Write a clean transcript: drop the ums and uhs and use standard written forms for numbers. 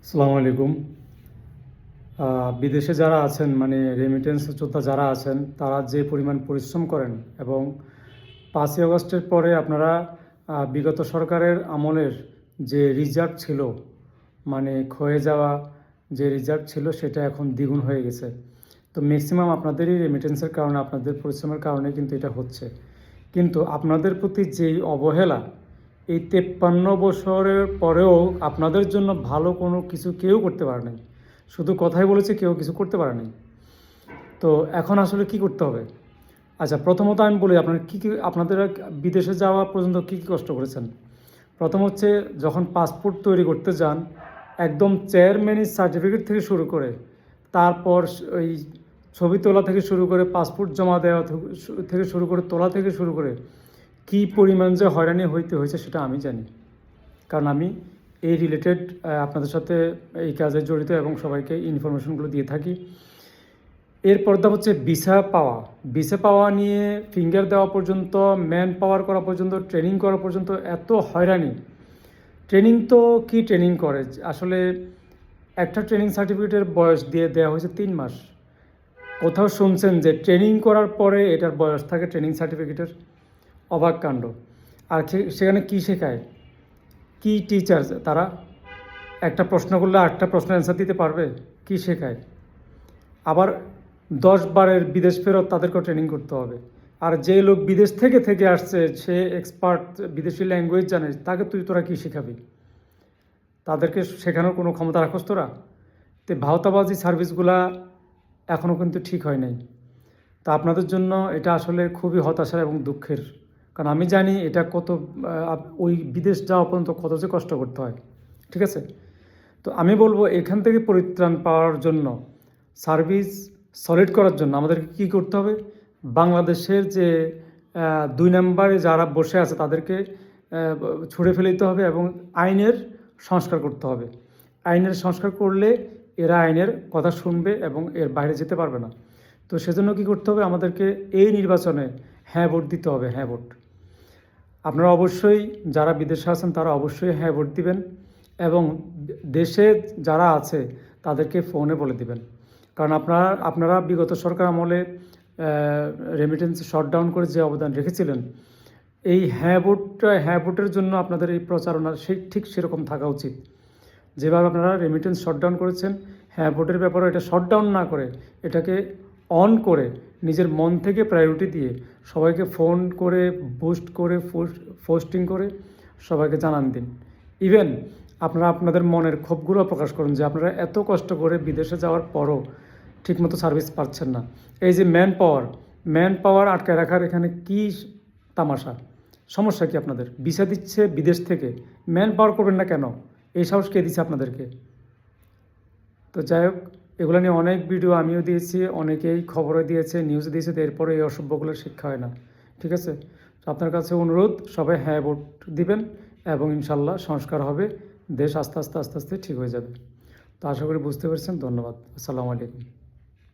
আসসালামু আলাইকুম। বিদেশে যারা আছেন মানে রেমিটেন্স যোদ্ধা যারা আছেন তারা যে পরিমাণ পরিশ্রম করেন এবং 5ই আগস্টের পরে আপনারা বিগত সরকারের আমলের যে রিজার্ভ ছিল মানে ক্ষয়ে যাওয়া যে রিজার্ভ ছিল সেটা এখন দ্বিগুণ হয়ে গেছে। তো ম্যাক্সিমাম আপনাদেরই রেমিটেন্সের কারণে আপনাদের পরিশ্রমের কারণে কিন্তু এটা হচ্ছে। কিন্তু আপনাদের প্রতি যেই অবহেলা এই 53 বছরের পরেও আপনাদের জন্য ভালো কোনো কিছু কেউ করতে পারে নাই, শুধু কথাই বলেছে, কেউ কিছু করতে পারে নাই। তো এখন আসলে কি করতে হবে? আচ্ছা, প্রথমত আমি বলি আপনার কী কী আপনাদের বিদেশে যাওয়া পর্যন্ত কী কী কষ্ট করেছেন। প্রথম হচ্ছে যখন পাসপোর্ট তৈরি করতে যান, একদম চেয়ারম্যানের সার্টিফিকেট থেকে শুরু করে তারপর ওই ছবি তোলা থেকে শুরু করে পাসপোর্ট জমা দেওয়া থেকে শুরু করে তোলা থেকে শুরু করে কী পরিমাণ যে হয়রানি হইতে হয়েছে সেটা আমি জানি, কারণ আমি এই রিলেটেড আপনাদের সাথে এই কাজে জড়িত এবং সবাইকে ইনফরমেশনগুলো দিয়ে থাকি। এরপর হচ্ছে ভিসা পাওয়া নিয়ে ফিঙ্গার দেওয়া পর্যন্ত, ম্যান পাওয়ার করা পর্যন্ত, ট্রেনিং করা পর্যন্ত এত হয়রানি। ট্রেনিং তো কি ট্রেনিং করে আসলে, একটা ট্রেনিং সার্টিফিকেটের বয়স দিয়ে দেওয়া হয়েছে 3 মাস। কোথাও শুনছেন যে ট্রেনিং করার পরে এটার বয়স থাকে ট্রেনিং সার্টিফিকেটের? অবাক কাণ্ড। আর সেখানে কি শেখায়, কি টিচার তারা? একটা প্রশ্ন করলে 8টা প্রশ্নের অ্যান্সার দিতে পারবে? কি শেখায়? আবার 10 বারের বিদেশ ফেরত তাদেরকেও ট্রেনিং করতে হবে। আর যে লোক বিদেশ থেকে আসছে, সে এক্সপার্ট, বিদেশি ল্যাঙ্গুয়েজ জানে, তাকে তোরা কী শেখাবি? তাদেরকে শেখানোর কোনো ক্ষমতা রাখোস তোরা? তো ভাওতাবাজি সার্ভিসগুলা এখনও কিন্তু ঠিক হয় নাই। তা আপনাদের জন্য এটা আসলে খুবই হতাশার এবং দুঃখের, কারণ আমি জানি এটা কত, ওই বিদেশ যাওয়া পর্যন্ত কত যে কষ্ট করতে হয়। ঠিক আছে? তো আমি বলবো এখান থেকে পরিত্রাণ পাওয়ার জন্য, সার্ভিস সলিড করার জন্য আমাদেরকে কী করতে হবে? বাংলাদেশের যে 2 নম্বরে যারা বসে আছে তাদেরকে ছুঁড়ে ফেলে দিতে হবে এবং আইনের সংস্কার করতে হবে। আইনের সংস্কার করলে এরা আইনের কথা শুনবে এবং এর বাইরে যেতে পারবে না। তো সেজন্য কী করতে হবে? আমাদেরকে এই নির্বাচনে হ্যাঁ ভোট দিতে হবে, হ্যাঁ ভোট। আপনারা অবশ্যই যারা বিদেশে আছেন তারা অবশ্যই হ্যাঁ ভোট দিবেন এবং দেশে যারা আছে তাদেরকে ফোনে বলে দিবেন, কারণ আপনারা বিগত সরকার আমলে রেমিটেন্স শটডাউন করে যে অবদান রেখেছিলেন, এই হ্যাঁ ভোটের জন্য আপনাদের এই প্রচারণা ঠিক সেরকম থাকা উচিত। যেভাবে আপনারা রেমিটেন্স শটডাউন করেছেন, হ্যাঁ ভোটের ব্যাপারে এটা শটডাউন না করে এটাকে অন করে নিজের মন থেকে প্রায়োরিটি দিয়ে সবাইকে ফোন করে, বুস্ট করে, পোস্টিং করে সবাইকে জানান দিন। ইভেন আপনারা আপনাদের মনের ক্ষোভগুলো প্রকাশ করুন যে আপনারা এত কষ্ট করে বিদেশে যাওয়ার পরও ঠিকমতো সার্ভিস পাচ্ছেন না। এই যে ম্যান পাওয়ার আটকায় রাখার এখানে কি তামাশা? সমস্যা কি আপনাদের? ভিসা দিচ্ছে বিদেশ থেকে, ম্যান পাওয়ার করবেন না কেন? এই সাহস কে দিচ্ছে আপনাদেরকে? তো যাই হোক, এগুলো নিয়ে অনেক ভিডিও আমিও দিয়েছি, অনেকেই খবরে দিয়েছে, নিউজে দিয়েছে, এরপরে এই অসভ্যগুলোর শিক্ষা হয় না। ঠিক আছে? তো আপনার কাছে অনুরোধ, সবাই হ্যাঁ ভোট দিবেন এবং ইনশাল্লাহ সংস্কার হবে, দেশ আস্তে আস্তে ঠিক হয়ে যাবে। তো আশা করি বুঝতে পেরেছেন। ধন্যবাদ। আসসালামু আলাইকুম।